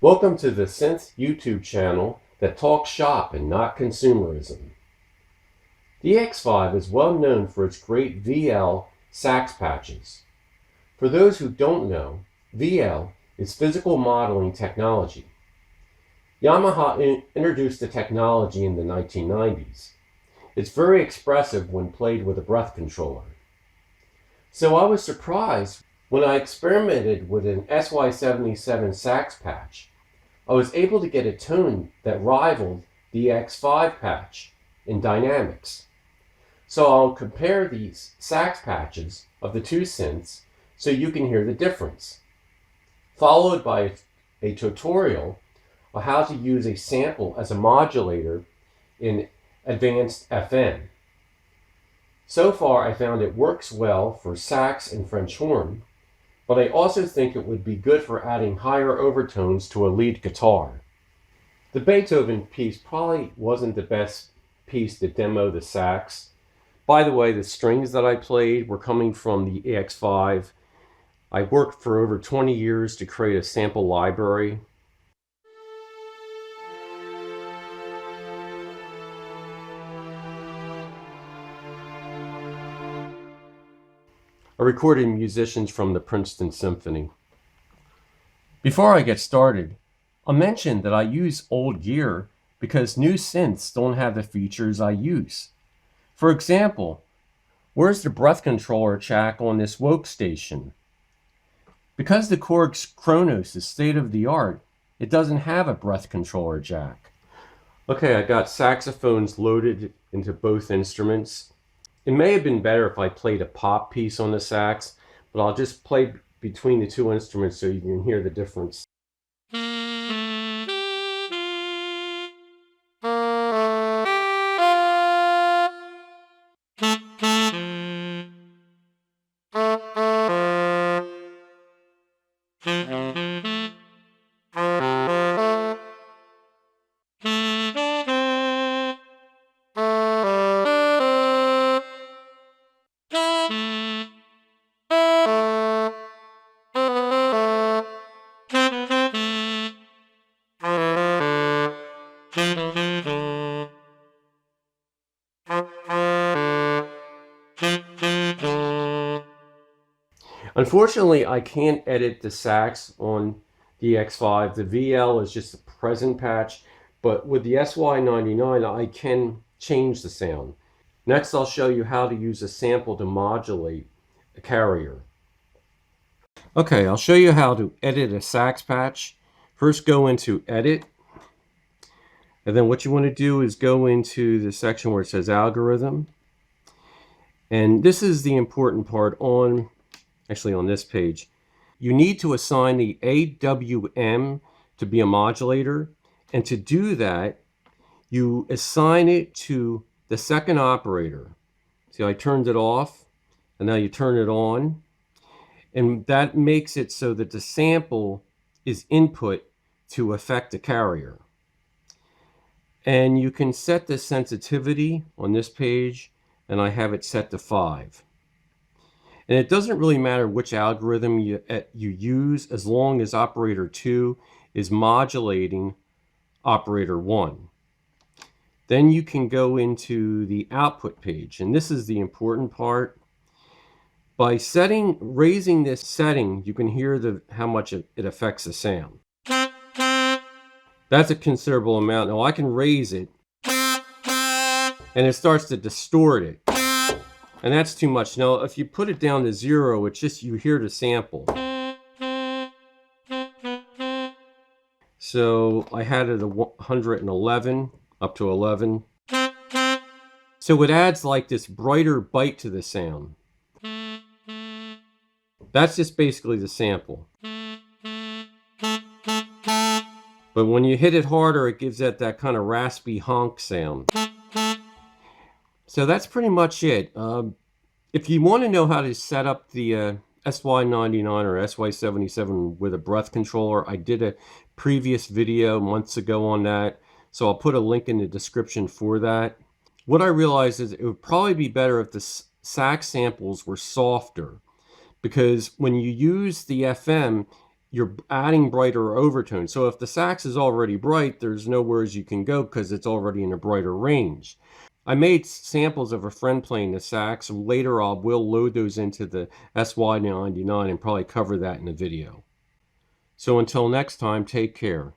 Welcome to the Synth YouTube channel that talks shop and not consumerism. The EX5 is well known for its great VL sax patches. For those who don't know, VL is physical modeling technology. Yamaha introduced the technology in the 1990s. It's very expressive when played with a breath controller. So I was surprised when I experimented with an SY99 sax patch. I was able to get a tone that rivaled the EX5 patch in dynamics. So I'll compare these sax patches of the two synths so you can hear the difference, followed by a tutorial on how to use a sample as a modulator in advanced FM. So far I found it works well for sax and French horn, but I also think it would be good for adding higher overtones to a lead guitar. The Beethoven piece probably wasn't the best piece to demo the sax. By the way, the strings that I played were coming from the EX5. I worked for over 20 years to create a sample library. I recorded musicians from the Princeton Symphony. Before I get started, I'll mention that I use old gear because new synths don't have the features I use. For example, where's the breath controller jack on this Woke station? Because the Korg Kronos is state-of-the-art, it doesn't have a breath controller jack. Okay, I got saxophones loaded into both instruments. It may have been better if I played a pop piece on the sax, but I'll just play between the two instruments so you can hear the difference. Unfortunately, I can't edit the sax on the EX5. The VL is just a present patch, but with the SY99, I can change the sound. Next, I'll show you how to use a sample to modulate a carrier. Okay, I'll show you how to edit a sax patch. First, go into Edit, and then what you want to do is go into the section where it says Algorithm. And this is the important part on this page. You need to assign the AWM to be a modulator, and to do that you assign it to the second operator. See, I turned it off and now you turn it on, and that makes it so that the sample is input to affect the carrier. And you can set the sensitivity on this page, and I have it set to 5. And it doesn't really matter which algorithm you use as long as operator 2 is modulating operator 1. Then you can go into the output page, and this is the important part. By raising this setting, you can hear how much it affects the sound. That's a considerable amount. Now I can raise it, and it starts to distort it. And that's too much. Now, if you put it down to 0, it's just you hear the sample. So I had it at 111, up to 11. So it adds like this brighter bite to the sound. That's just basically the sample. But when you hit it harder, it gives it that kind of raspy honk sound. So that's pretty much it. If you want to know how to set up the SY99 or SY77 with a breath controller, I did a previous video months ago on that, so I'll put a link in the description for that. What I realized is it would probably be better if the sax samples were softer, because when you use the FM, you're adding brighter overtones. So if the sax is already bright, there's nowhere you can go because it's already in a brighter range. I made samples of a friend playing the sax. Later I will load those into the SY99 and probably cover that in a video. So until next time, take care.